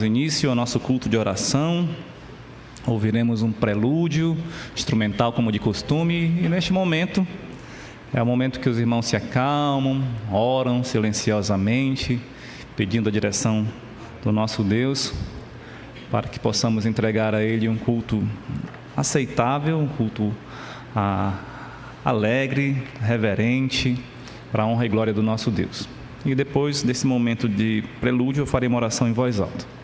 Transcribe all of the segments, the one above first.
Início ao nosso culto de oração, ouviremos um prelúdio instrumental como de costume, e neste momento é o momento que os irmãos se acalmam, oram silenciosamente, pedindo a direção do nosso Deus, para que possamos entregar a Ele um culto aceitável, um culto alegre, reverente, para a honra e glória do nosso Deus. E depois desse momento de prelúdio, eu farei uma oração em voz alta.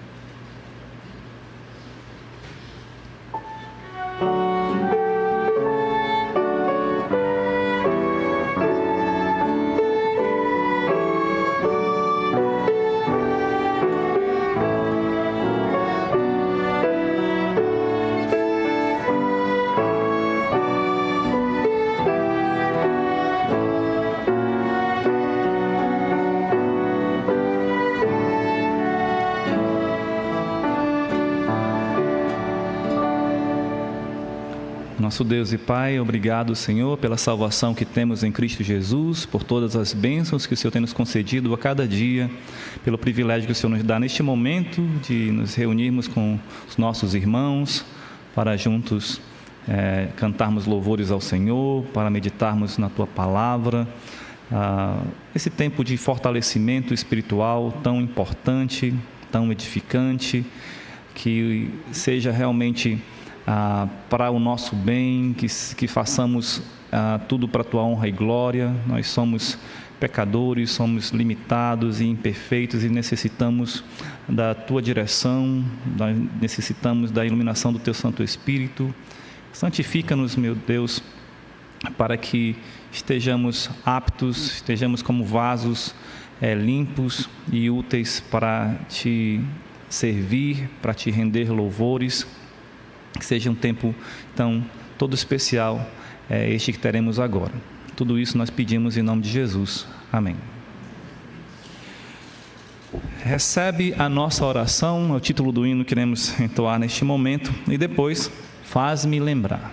Nosso Deus e Pai, obrigado, Senhor, pela salvação que temos em Cristo Jesus, por todas as bênçãos que o Senhor tem nos concedido a cada dia, pelo privilégio que o Senhor nos dá neste momento de nos reunirmos com os nossos irmãos, para juntos cantarmos louvores ao Senhor, para meditarmos na Tua Palavra, esse tempo de fortalecimento espiritual tão importante, tão edificante, que seja realmente para o nosso bem, que façamos tudo para a Tua honra e glória. Nós somos pecadores, somos limitados e imperfeitos e necessitamos da Tua direção, necessitamos da iluminação do Teu Santo Espírito. Santifica-nos, meu Deus, para que estejamos aptos, estejamos como vasos limpos e úteis para Te servir, para Te render louvores. Que seja um tempo, então, todo especial, este que teremos agora. Tudo isso nós pedimos em nome de Jesus. Amém. Recebe a nossa oração, é o título do hino que iremos entoar neste momento, e depois, faz-me lembrar.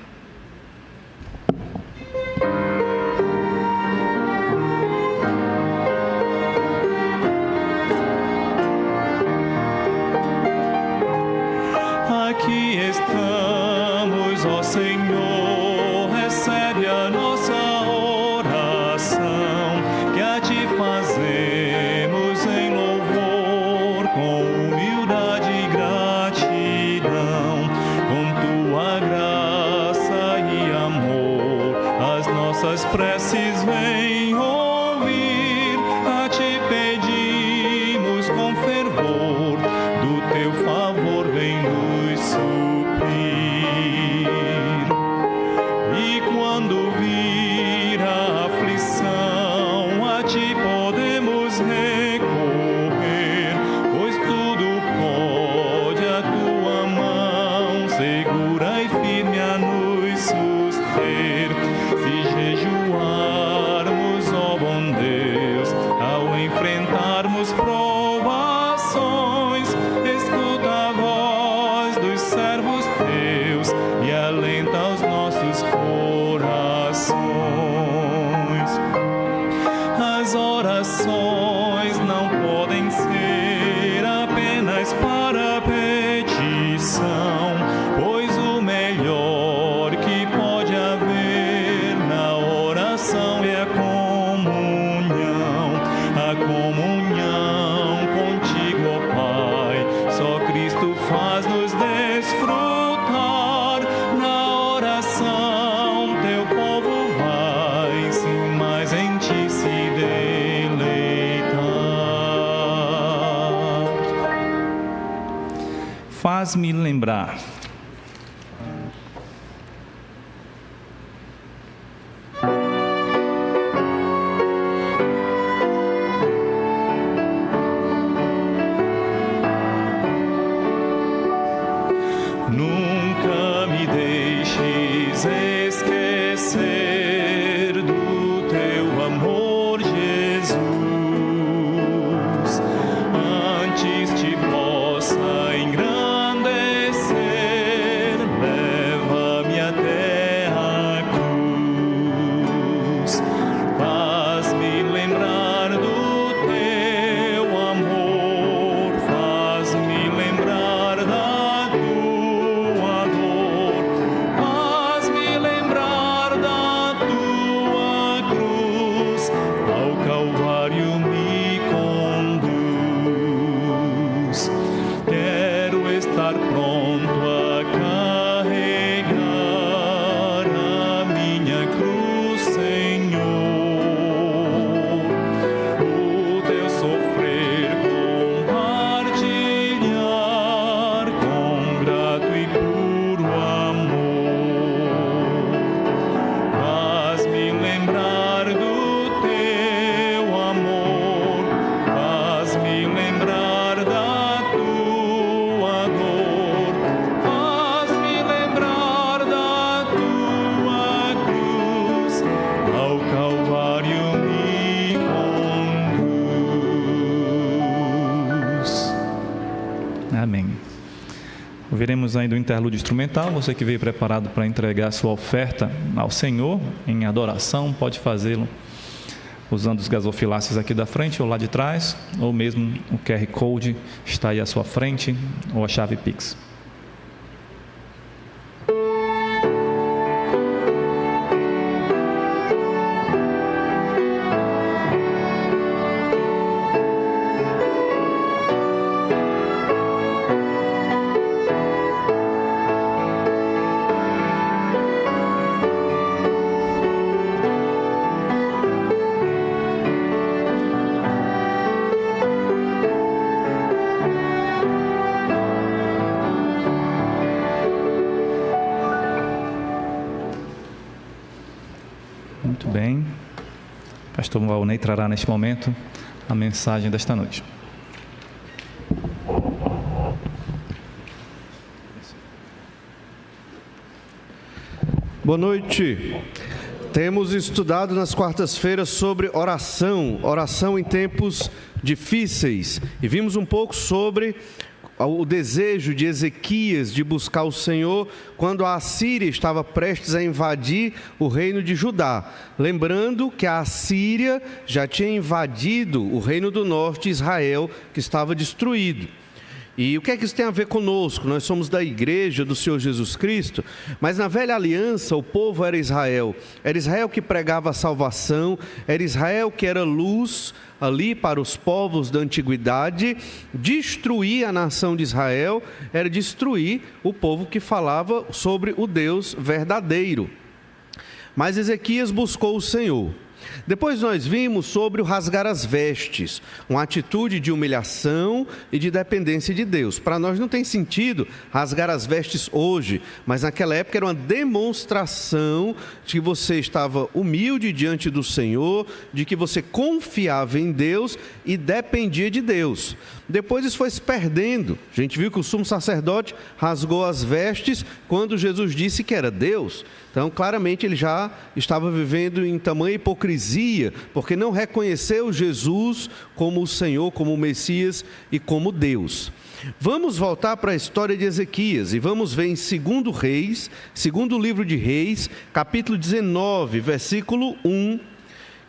Faz-me lembrar. Nunca me deixes esquecer do Teu amor, Jesus, antes te possa engrandecer, leva-me até a cruz, faz-me lembrar do Teu amor, faz-me lembrar estar pronto a carregar a minha cruz, Senhor. O teu sofrer compartilhar com grato e puro amor. Faz-me lembrar do teu amor, faz-me lembrar da tua dor, faz-me lembrar da tua cruz, ao Calvário me conduz. Amém. Ouviremos ainda o interlúdio instrumental. Você que veio preparado para entregar sua oferta ao Senhor em adoração, pode fazê-lo usando os gasofiláceos aqui da frente ou lá de trás, ou mesmo o QR Code está aí à sua frente, ou a chave Pix. Muito bem. Pastor Valnei trará neste momento a mensagem desta noite. Boa noite. Temos estudado nas quartas-feiras sobre oração em tempos difíceis. E vimos um pouco sobre o desejo de Ezequias de buscar o Senhor quando a Assíria estava prestes a invadir o reino de Judá. Lembrando que a Assíria já tinha invadido o reino do norte, Israel, que estava destruído. E o que é que isso tem a ver conosco? Nós somos da igreja do Senhor Jesus Cristo, mas na velha aliança o povo era Israel que pregava a salvação, era Israel que era luz ali para os povos da antiguidade. Destruir a nação de Israel era destruir o povo que falava sobre o Deus verdadeiro. Mas Ezequias buscou o Senhor. Depois nós vimos sobre o rasgar as vestes, uma atitude de humilhação e de dependência de Deus. Para nós não tem sentido rasgar as vestes hoje, mas naquela época era uma demonstração de que você estava humilde diante do Senhor, de que você confiava em Deus e dependia de Deus. Depois isso foi se perdendo. A gente viu que o sumo sacerdote rasgou as vestes quando Jesus disse que era Deus. Então, claramente, ele já estava vivendo em tamanha hipocrisia, porque não reconheceu Jesus como o Senhor, como o Messias e como Deus. Vamos voltar para a história de Ezequias e vamos ver em 2 Reis, segundo livro de Reis, capítulo 19, versículo 1,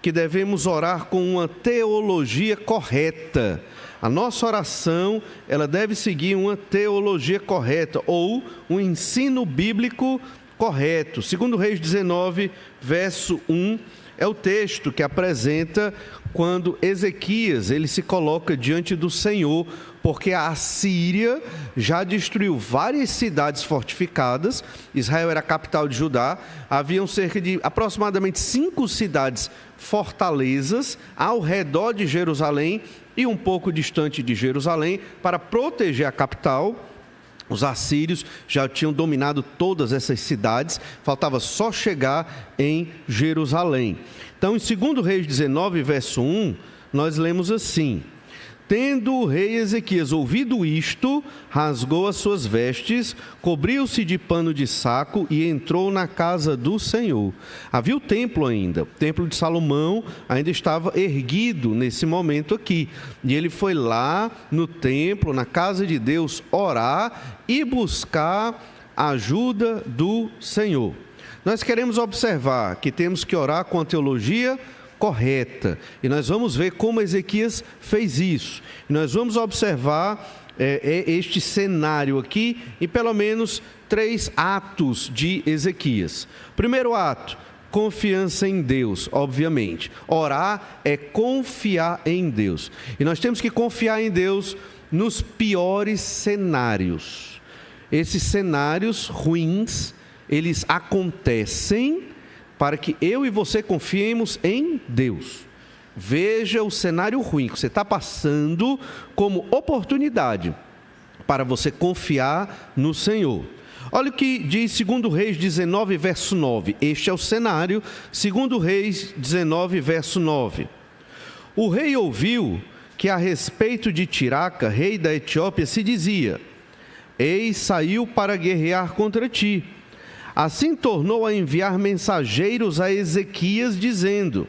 que devemos orar com uma teologia correta. A nossa oração, ela deve seguir uma teologia correta ou um ensino bíblico correto. 2 Reis 19, verso 1, é o texto que apresenta quando Ezequias, ele se coloca diante do Senhor, porque a Assíria já destruiu várias cidades fortificadas. Israel era a capital de Judá, haviam cerca de aproximadamente 5 cidades fortalezas ao redor de Jerusalém e um pouco distante de Jerusalém, para proteger a capital. Os assírios já tinham dominado todas essas cidades, faltava só chegar em Jerusalém. Então, em 2 Reis 19, verso 1, nós lemos assim: tendo o rei Ezequias ouvido isto, rasgou as suas vestes, cobriu-se de pano de saco e entrou na casa do Senhor. Havia o templo ainda, o templo de Salomão ainda estava erguido nesse momento aqui. E ele foi lá no templo, na casa de Deus, orar e buscar a ajuda do Senhor. Nós queremos observar que temos que orar com a teologia correta, e nós vamos ver como Ezequias fez isso. E nós vamos observar este cenário aqui em pelo menos 3 atos de Ezequias. Primeiro ato, confiança em Deus, obviamente. Orar é confiar em Deus, e nós temos que confiar em Deus nos piores cenários. esses cenários ruins, eles acontecem para que eu e você confiemos em Deus. Veja o cenário ruim que você está passando como oportunidade para você confiar no Senhor. Olha o que diz 2 Reis 19, verso 9. Este é o cenário, 2 Reis 19, verso 9. O rei ouviu que a respeito de Tiraca, rei da Etiópia, se dizia: eis, saiu para guerrear contra ti. Assim tornou a enviar mensageiros a Ezequias, dizendo: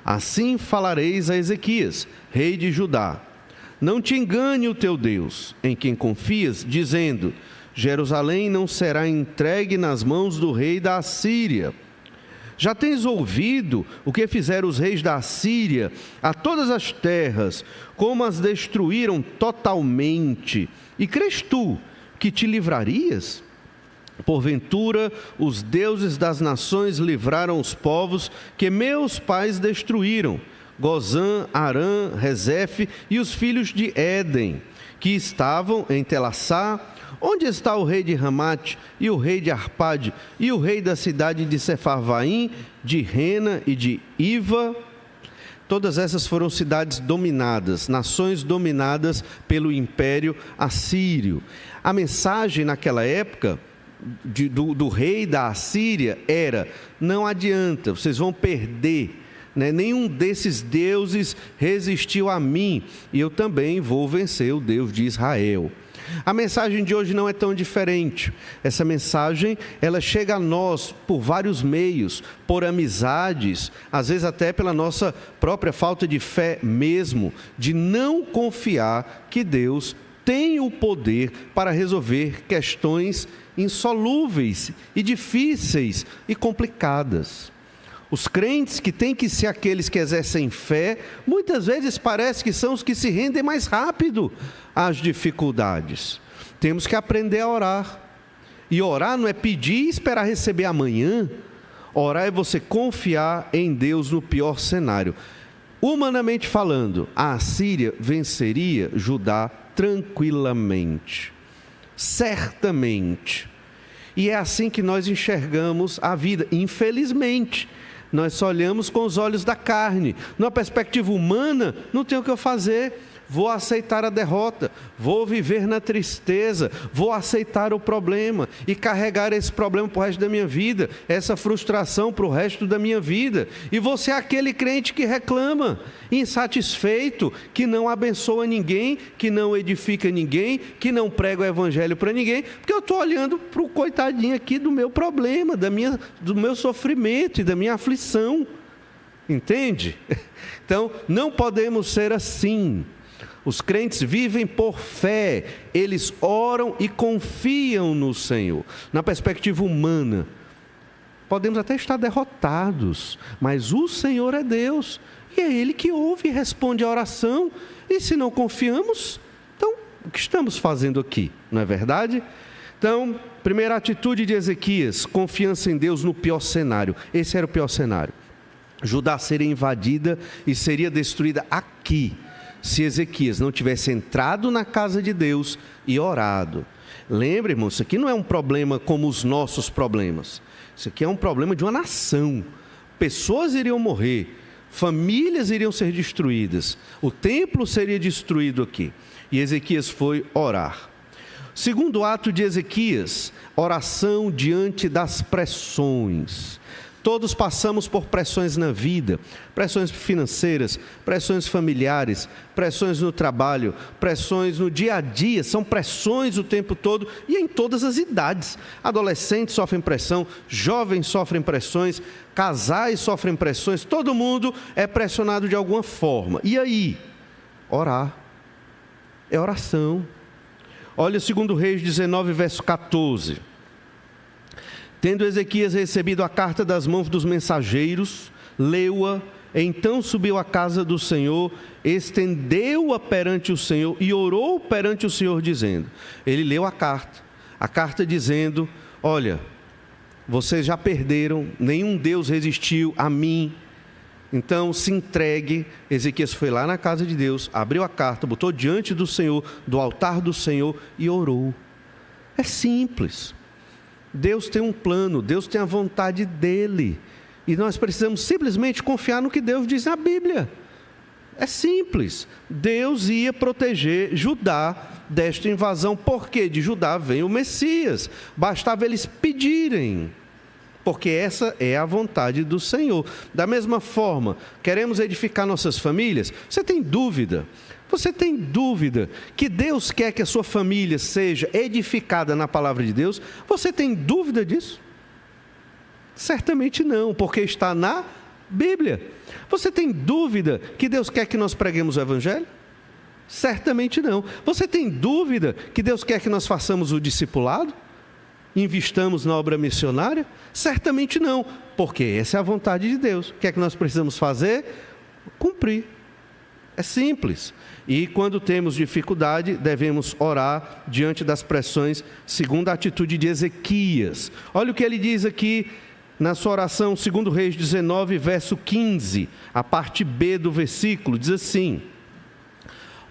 assim falareis a Ezequias, rei de Judá: não te engane o teu Deus, em quem confias, dizendo: Jerusalém não será entregue nas mãos do rei da Assíria. Já tens ouvido o que fizeram os reis da Assíria a todas as terras, como as destruíram totalmente, e crês tu que te livrarias? Porventura, os deuses das nações livraram os povos que meus pais destruíram, Gozã, Arã, Rezefe e os filhos de Éden, que estavam em Telassá. Onde está o rei de Ramate, e o rei de Arpade, e o rei da cidade de Sefarvaim, de Rena e de Iva? Todas essas foram cidades dominadas, nações dominadas pelo Império Assírio. A mensagem naquela época do rei da Assíria era: não adianta, vocês vão perder, né? Nenhum desses deuses resistiu a mim, e eu também vou vencer o Deus de Israel. A mensagem de hoje não é tão diferente. Essa mensagem, ela chega a nós por vários meios, por amizades, às vezes até pela nossa própria falta de fé mesmo, de não confiar que Deus tem o poder para resolver questões insolúveis e difíceis e complicadas. Os crentes, que têm que ser aqueles que exercem fé, muitas vezes parece que são os que se rendem mais rápido às dificuldades. Temos que aprender a orar. E orar não é pedir e esperar receber amanhã. Orar é você confiar em Deus no pior cenário. Humanamente falando, a Assíria venceria Judá tranquilamente, certamente. E é assim que nós enxergamos a vida, infelizmente. Nós só olhamos com os olhos da carne. Numa perspectiva humana, não tem o que eu fazer. Vou aceitar a derrota, vou viver na tristeza, vou aceitar o problema e carregar esse problema para o resto da minha vida, essa frustração para o resto da minha vida. E vou ser aquele crente que reclama, insatisfeito, que não abençoa ninguém, que não edifica ninguém, que não prega o evangelho para ninguém, porque eu estou olhando para o coitadinho aqui do meu problema, do meu sofrimento e da minha aflição. Entende? Então, não podemos ser assim. Os crentes vivem por fé, eles oram e confiam no Senhor. Na perspectiva humana, podemos até estar derrotados, mas o Senhor é Deus, e é Ele que ouve e responde a oração. E se não confiamos, então o que estamos fazendo aqui, não é verdade? Então, primeira atitude de Ezequias: confiança em Deus no pior cenário. Esse era o pior cenário. Judá seria invadida e seria destruída aqui, se Ezequias não tivesse entrado na casa de Deus e orado. Lembre, irmão, isso aqui não é um problema como os nossos problemas. Isso aqui é um problema de uma nação. Pessoas iriam morrer, famílias iriam ser destruídas, o templo seria destruído aqui. E Ezequias foi orar. Segundo ato de Ezequias, oração diante das pressões. Todos passamos por pressões na vida, pressões financeiras, pressões familiares, pressões no trabalho, pressões no dia a dia, são pressões o tempo todo e em todas as idades. Adolescentes sofrem pressão, jovens sofrem pressões, casais sofrem pressões, todo mundo é pressionado de alguma forma. E aí? Orar. É oração. Olha 2 Reis 19, verso 14. Tendo Ezequias recebido a carta das mãos dos mensageiros, leu-a, então subiu à casa do Senhor, estendeu-a perante o Senhor e orou perante o Senhor, dizendo... Ele leu a carta dizendo: olha, vocês já perderam, nenhum Deus resistiu a mim, então se entregue. Ezequias foi lá na casa de Deus, abriu a carta, botou diante do Senhor, do altar do Senhor e orou. É simples. Deus tem um plano, Deus tem a vontade dele. E nós precisamos simplesmente confiar no que Deus diz na Bíblia. É simples. Deus ia proteger Judá desta invasão, porque de Judá vem o Messias. Bastava eles pedirem, porque essa é a vontade do Senhor. Da mesma forma, queremos edificar nossas famílias? Você tem dúvida? Você tem dúvida que Deus quer que a sua família seja edificada na palavra de Deus? Você tem dúvida disso? Certamente não, porque está na Bíblia. Você tem dúvida que Deus quer que nós preguemos o Evangelho? Certamente não. Você tem dúvida que Deus quer que nós façamos o discipulado? Investamos na obra missionária? Certamente não, porque essa é a vontade de Deus. O que é que nós precisamos fazer? Cumprir. É simples. E quando temos dificuldade, devemos orar diante das pressões, segundo a atitude de Ezequias. Olha o que ele diz aqui na sua oração, 2 Reis 19, verso 15, a parte B do versículo, diz assim: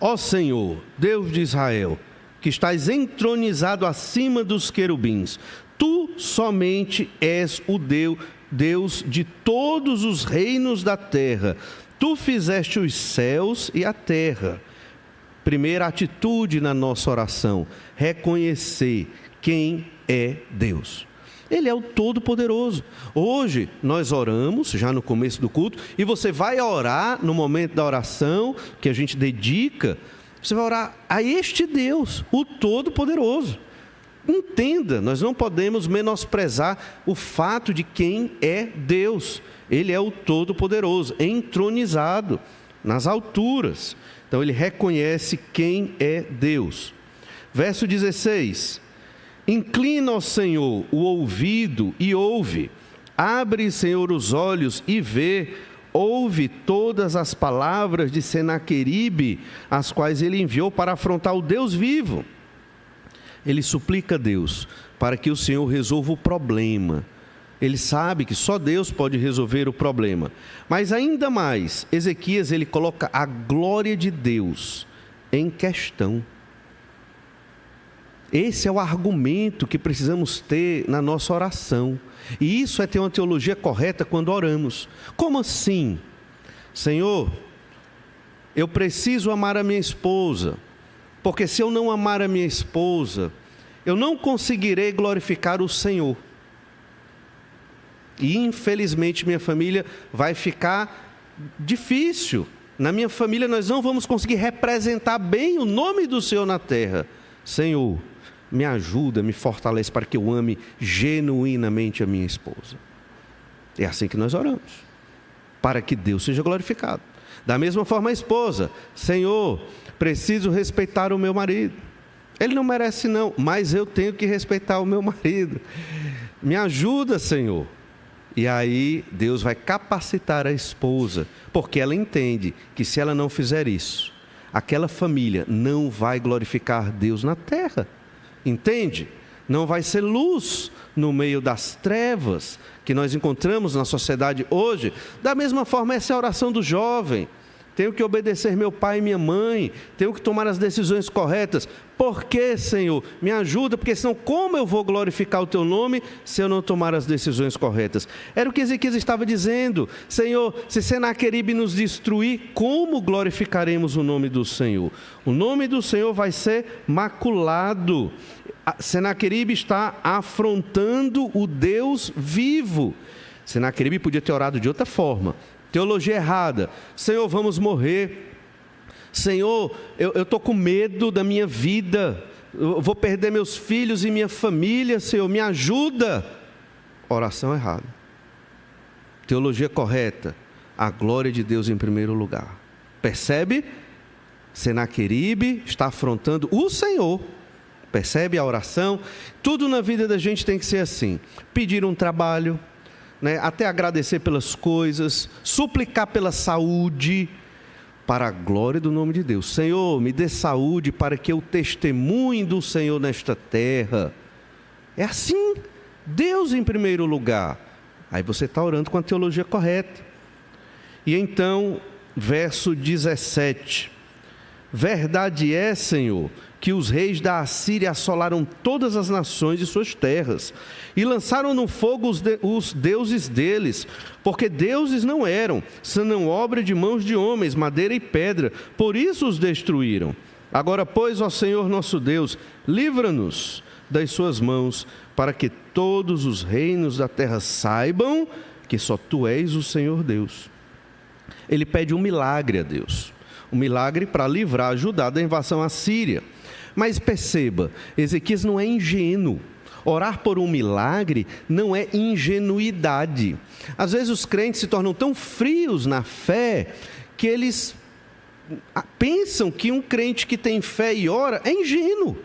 Ó Senhor, Deus de Israel, que estás entronizado acima dos querubins, tu somente és o Deus de todos os reinos da terra. Tu fizeste os céus e a terra. Primeira atitude na nossa oração: reconhecer quem é Deus. Ele é o Todo-Poderoso. Hoje nós oramos, já no começo do culto, e você vai orar no momento da oração, que a gente dedica, você vai orar a este Deus, o Todo-Poderoso. Entenda, nós não podemos menosprezar o fato de quem é Deus. Ele é o Todo-Poderoso, entronizado nas alturas. Então ele reconhece quem é Deus. Verso 16: Inclina, ó Senhor, o ouvido e ouve. Abre, Senhor, os olhos e vê. Ouve todas as palavras de Senaqueribe, as quais ele enviou para afrontar o Deus vivo. Ele suplica a Deus para que o Senhor resolva o problema. Ele sabe que só Deus pode resolver o problema. Mas ainda mais, Ezequias, ele coloca a glória de Deus em questão. Esse é o argumento que precisamos ter na nossa oração. E isso é ter uma teologia correta quando oramos. Como assim? Senhor, eu preciso amar a minha esposa, porque se eu não amar a minha esposa, eu não conseguirei glorificar o Senhor. E infelizmente minha família vai ficar difícil. Na minha família nós não vamos conseguir representar bem o nome do Senhor na terra. Senhor, me ajuda, me fortalece para que eu ame genuinamente a minha esposa. É assim que nós oramos, para que Deus seja glorificado. Da mesma forma a esposa: Senhor, preciso respeitar o meu marido. Ele não merece não, mas eu tenho que respeitar o meu marido. Me ajuda, Senhor. E aí Deus vai capacitar a esposa, porque ela entende que se ela não fizer isso, aquela família não vai glorificar Deus na terra. Entende? Não vai ser luz no meio das trevas que nós encontramos na sociedade hoje. Da mesma forma, essa é a oração do jovem: tenho que obedecer meu pai e minha mãe, tenho que tomar as decisões corretas. Por quê, Senhor? Me ajuda, porque senão como eu vou glorificar o teu nome se eu não tomar as decisões corretas? Era o que Ezequias estava dizendo: Senhor, se Senaqueribe nos destruir, como glorificaremos o nome do Senhor? O nome do Senhor vai ser maculado. Senaqueribe está afrontando o Deus vivo. Senaqueribe podia ter orado de outra forma. Teologia errada: Senhor, vamos morrer. Senhor, eu estou com medo da minha vida, eu vou perder meus filhos e minha família, Senhor, me ajuda. Oração errada. Teologia correta: a glória de Deus em primeiro lugar. Percebe? Senaqueribe está afrontando o Senhor. Percebe a oração? Tudo na vida da gente tem que ser assim: pedir um trabalho, até agradecer pelas coisas, suplicar pela saúde, para a glória do nome de Deus. Senhor, me dê saúde para que eu testemunhe do Senhor nesta terra. É assim, Deus em primeiro lugar. Aí você está orando com a teologia correta. E então, verso 17: verdade é, Senhor, que os reis da Assíria assolaram todas as nações de suas terras e lançaram no fogo os deuses deles, porque deuses não eram, senão obra de mãos de homens, madeira e pedra, por isso os destruíram. Agora, pois, ó Senhor nosso Deus, livra-nos das suas mãos, para que todos os reinos da terra saibam que só Tu és o Senhor Deus. Ele pede um milagre a Deus, um milagre para livrar Judá da invasão assíria. Mas perceba, Ezequias não é ingênuo. Orar por um milagre não é ingenuidade. Às vezes os crentes se tornam tão frios na fé que eles pensam que um crente que tem fé e ora é ingênuo.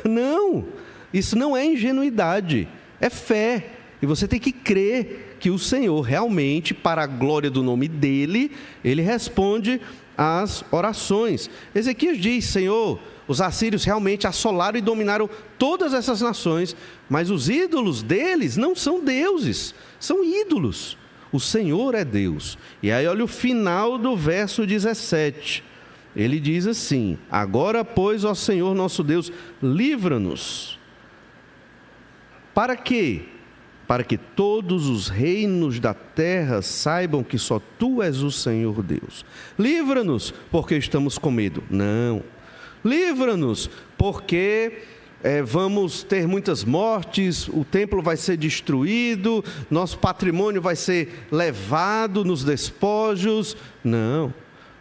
Não, isso não é ingenuidade, é fé. E você tem que crer que o Senhor realmente, para a glória do nome dEle, Ele responde às orações. Ezequias diz: Senhor, os assírios realmente assolaram e dominaram todas essas nações, mas os ídolos deles não são deuses, são ídolos. O Senhor é Deus. E aí olha o final do verso 17. Ele diz assim: agora, pois, ó Senhor nosso Deus, livra-nos. Para quê? Para que todos os reinos da terra saibam que só Tu és o Senhor Deus. Livra-nos, porque estamos com medo. Não. Livra-nos, porque vamos ter muitas mortes, o templo vai ser destruído, nosso patrimônio vai ser levado nos despojos. Não,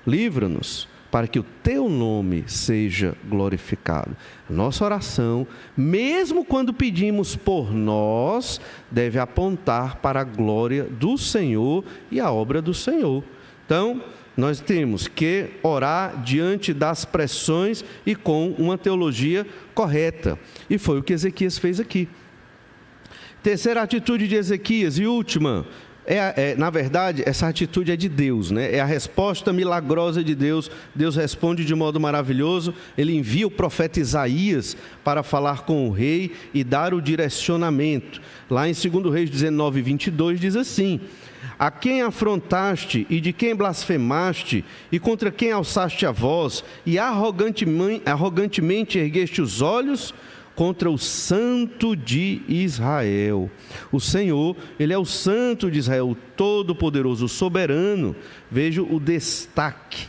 livra-nos, para que o Teu nome seja glorificado. Nossa oração, mesmo quando pedimos por nós, deve apontar para a glória do Senhor e a obra do Senhor. Então, nós temos que orar diante das pressões e com uma teologia correta. E foi o que Ezequias fez aqui. Terceira atitude de Ezequias e última, na verdade, essa atitude é de Deus, né? É a resposta milagrosa de Deus. Deus responde de modo maravilhoso. Ele envia o profeta Isaías para falar com o rei e dar o direcionamento. Lá em 2 Reis 19, 22 diz assim: a quem afrontaste e de quem blasfemaste, e contra quem alçaste a voz, e arrogantemente ergueste os olhos contra o Santo de Israel. O Senhor, Ele é o Santo de Israel, o Todo-Poderoso, o Soberano. Veja o destaque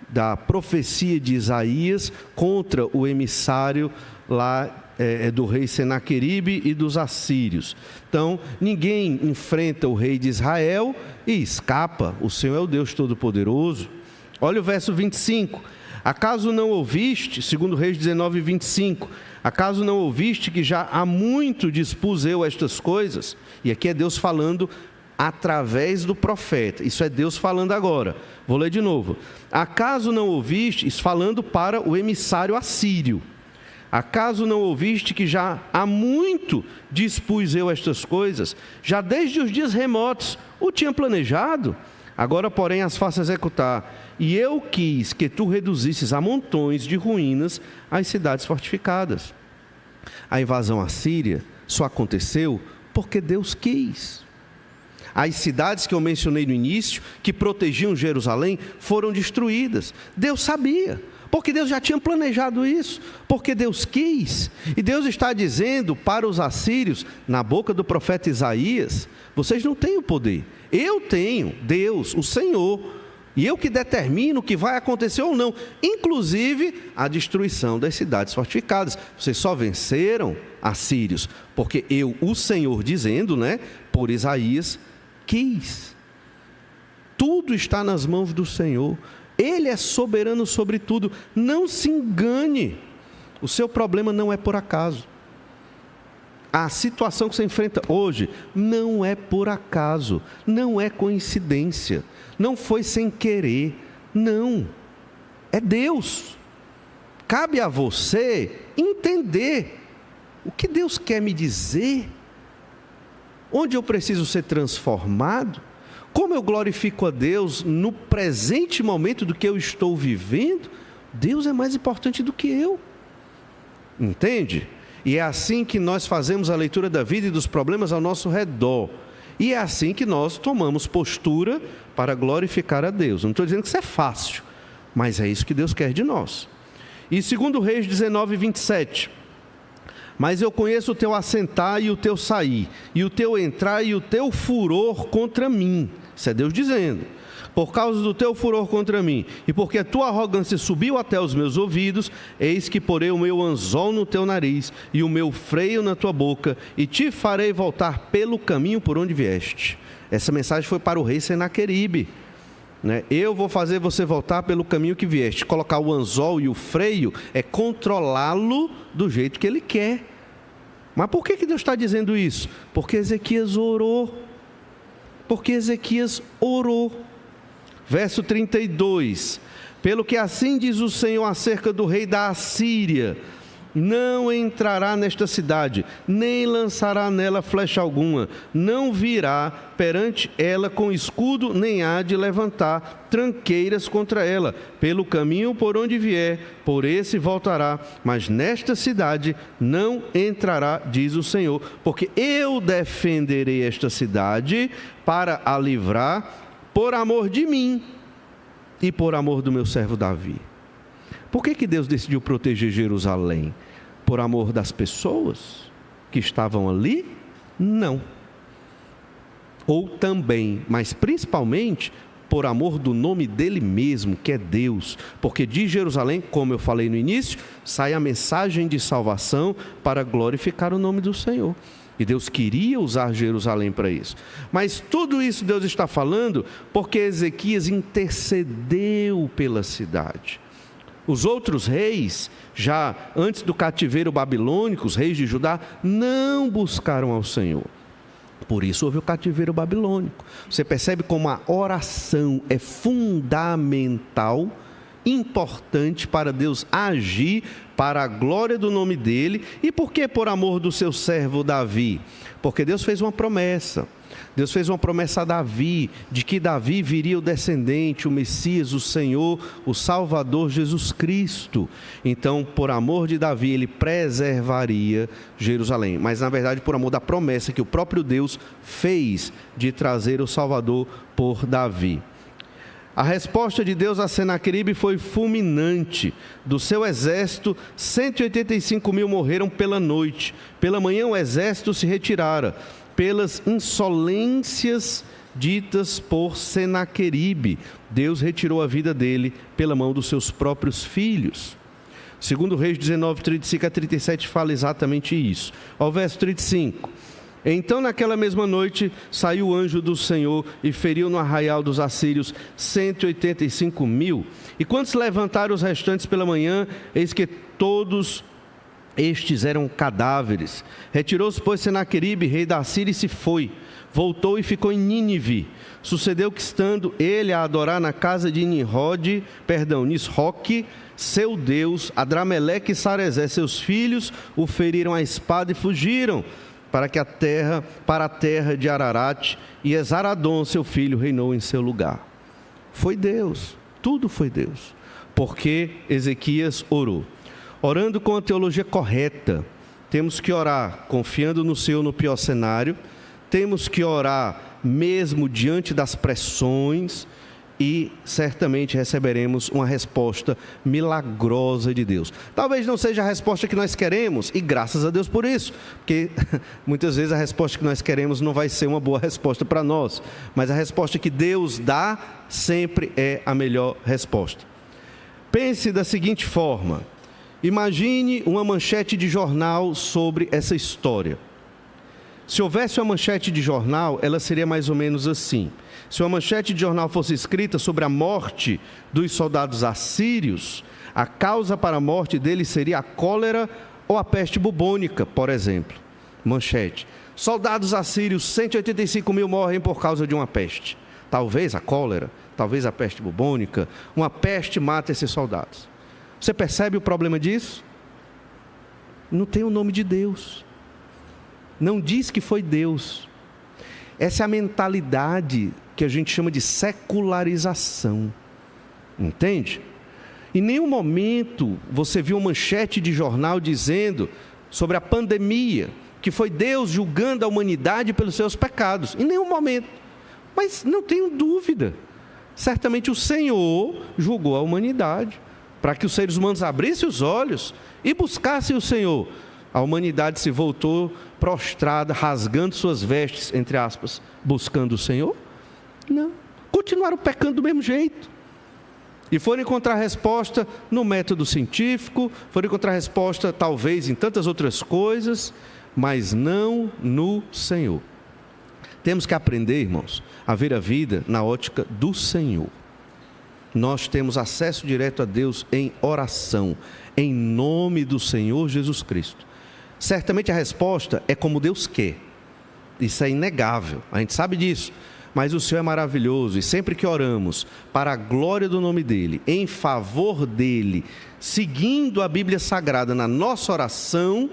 da profecia de Isaías contra o emissário lá do rei Senaqueribe e dos assírios. Então, ninguém enfrenta o rei de Israel e escapa. O Senhor é o Deus Todo-Poderoso. Olha o verso 25. Acaso não ouviste, 2 Reis 19, 25, acaso não ouviste que já há muito dispus eu estas coisas? E aqui é Deus falando através do profeta. Isso é Deus falando agora. Vou ler de novo. Acaso não ouviste, isso falando para o emissário assírio. Acaso não ouviste que já há muito dispus eu estas coisas? Já desde os dias remotos o tinha planejado. Agora, porém, as faço executar. E eu quis que tu reduzisses a montões de ruínas as cidades fortificadas. A invasão assíria só aconteceu porque Deus quis. As cidades que eu mencionei no início, que protegiam Jerusalém, foram destruídas. Deus sabia, porque Deus já tinha planejado isso, porque Deus quis. E Deus está dizendo para os assírios, na boca do profeta Isaías: vocês não têm o poder, eu tenho, Deus, o Senhor. E eu que determino o que vai acontecer ou não, inclusive a destruição das cidades fortificadas. Vocês só venceram assírios, porque eu, o Senhor, dizendo, por Isaías, quis. Tudo está nas mãos do Senhor. Ele é soberano sobre tudo. Não se engane. O seu problema não é por acaso. A situação que você enfrenta hoje não é por acaso, não é coincidência, não foi sem querer, não. É Deus. Cabe a você entender o que Deus quer me dizer, onde eu preciso ser transformado, como eu glorifico a Deus no presente momento do que eu estou vivendo. Deus é mais importante do que eu. Entende? E é assim que nós fazemos a leitura da vida e dos problemas ao nosso redor. E é assim que nós tomamos postura para glorificar a Deus. Não estou dizendo que isso é fácil, mas é isso que Deus quer de nós. E 2 Reis 19, 27. Mas eu conheço o teu assentar e o teu sair, e o teu entrar e o teu furor contra mim. Isso é Deus dizendo. Por causa do teu furor contra mim, e porque a tua arrogância subiu até os meus ouvidos, eis que porei o meu anzol no teu nariz, e o meu freio na tua boca, e te farei voltar pelo caminho por onde vieste. Essa mensagem foi para o rei Senaqueribe. Eu vou fazer você voltar pelo caminho que vieste. Colocar o anzol e o freio é controlá-lo do jeito que ele quer. Mas por que Deus está dizendo isso? Porque Ezequias orou. Verso 32, pelo que assim diz o Senhor acerca do rei da Assíria, não entrará nesta cidade, nem lançará nela flecha alguma, não virá perante ela com escudo, nem há de levantar tranqueiras contra ela, pelo caminho por onde vier, por esse voltará, mas nesta cidade não entrará, diz o Senhor, porque eu defenderei esta cidade para a livrar, por amor de mim e por amor do meu servo Davi. Por que Deus decidiu proteger Jerusalém? Por amor das pessoas que estavam ali? Não. Ou também, mas principalmente, por amor do nome dele mesmo, que é Deus. Porque de Jerusalém, como eu falei no início, sai a mensagem de salvação para glorificar o nome do Senhor. E Deus queria usar Jerusalém para isso. Mas tudo isso Deus está falando porque Ezequias intercedeu pela cidade. Os outros reis, já antes do cativeiro babilônico, os reis de Judá, não buscaram ao Senhor. Por isso houve o cativeiro babilônico. Você percebe como a oração é fundamental, importante para Deus agir para a glória do nome dele. E por que por amor do seu servo Davi? Porque Deus fez uma promessa. Deus fez uma promessa a Davi, de que Davi viria o descendente, o Messias, o Senhor, o Salvador Jesus Cristo. Então, por amor de Davi, ele preservaria Jerusalém. Mas, na verdade, por amor da promessa que o próprio Deus fez de trazer o Salvador por Davi. A resposta de Deus a Senaqueribe foi fulminante. Do seu exército, 185 mil morreram pela noite. Pela manhã o exército se retirara, pelas insolências ditas por Senaqueribe. Deus retirou a vida dele pela mão dos seus próprios filhos. Segundo Reis 19, 35 a 37 fala exatamente isso. Ao verso 35. Então naquela mesma noite saiu o anjo do Senhor e feriu no arraial dos assírios 185 mil. E quando se levantaram os restantes pela manhã, eis que todos estes eram cadáveres. Retirou-se, pois, Senaqueribe, rei da Assíria, e se foi. Voltou e ficou em Nínive. Sucedeu que, estando ele a adorar na casa de Nisroque, seu deus, Adrameleque e Sarezé, seus filhos, o feriram à espada e fugiram para a terra de Ararat, e Esaradom, seu filho, reinou em seu lugar. Foi Deus, tudo foi Deus, porque Ezequias orou. Orando com a teologia correta, temos que orar confiando no Senhor no pior cenário, temos que orar mesmo diante das pressões, e certamente receberemos uma resposta milagrosa de Deus. Talvez não seja a resposta que nós queremos, e graças a Deus por isso, porque muitas vezes a resposta que nós queremos não vai ser uma boa resposta para nós, mas a resposta que Deus dá sempre é a melhor resposta. Pense da seguinte forma: imagine uma manchete de jornal sobre essa história. Se houvesse uma manchete de jornal, ela seria mais ou menos assim. Se uma manchete de jornal fosse escrita sobre a morte dos soldados assírios, a causa para a morte deles seria a cólera ou a peste bubônica, por exemplo. Manchete: soldados assírios, 185 mil morrem por causa de uma peste. Talvez a cólera, talvez a peste bubônica, uma peste mata esses soldados. Você percebe o problema disso? Não tem o nome de Deus. Não diz que foi Deus. Essa é a mentalidade que a gente chama de secularização. Entende? Em nenhum momento você viu uma manchete de jornal dizendo sobre a pandemia, que foi Deus julgando a humanidade pelos seus pecados. Em nenhum momento. Mas não tenho dúvida. Certamente o Senhor julgou a humanidade para que os seres humanos abrissem os olhos e buscassem o Senhor, a humanidade se voltou prostrada, rasgando suas vestes, entre aspas, buscando o Senhor? Não. Continuaram pecando do mesmo jeito. E foram encontrar resposta no método científico, foram encontrar resposta talvez em tantas outras coisas, mas não no Senhor. Temos que aprender, irmãos, a ver a vida na ótica do Senhor. Nós temos acesso direto a Deus em oração, em nome do Senhor Jesus Cristo. Certamente a resposta é como Deus quer. Isso é inegável, a gente sabe disso. Mas o Senhor é maravilhoso e sempre que oramos para a glória do nome dEle, em favor dEle, seguindo a Bíblia Sagrada na nossa oração,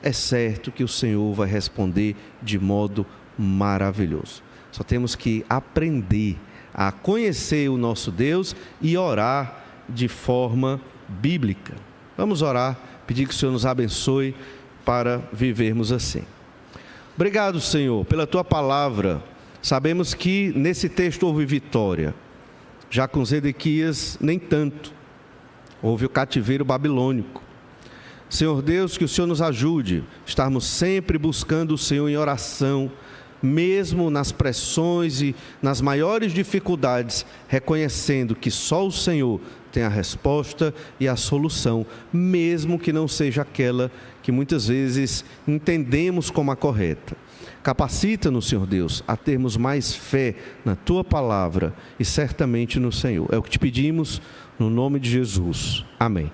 é certo que o Senhor vai responder de modo maravilhoso. Só temos que aprender a conhecer o nosso Deus e orar de forma bíblica. Vamos orar, pedir que o Senhor nos abençoe para vivermos assim. Obrigado, Senhor, pela Tua palavra. Sabemos que nesse texto houve vitória. Já com Zedequias, nem tanto. Houve o cativeiro babilônico. Senhor Deus, que o Senhor nos ajude a estarmos sempre buscando o Senhor em oração, mesmo nas pressões e nas maiores dificuldades, reconhecendo que só o Senhor tem a resposta e a solução, mesmo que não seja aquela que muitas vezes entendemos como a correta. Capacita-nos, Senhor Deus, a termos mais fé na Tua palavra e certamente no Senhor. É o que te pedimos, no nome de Jesus. Amém.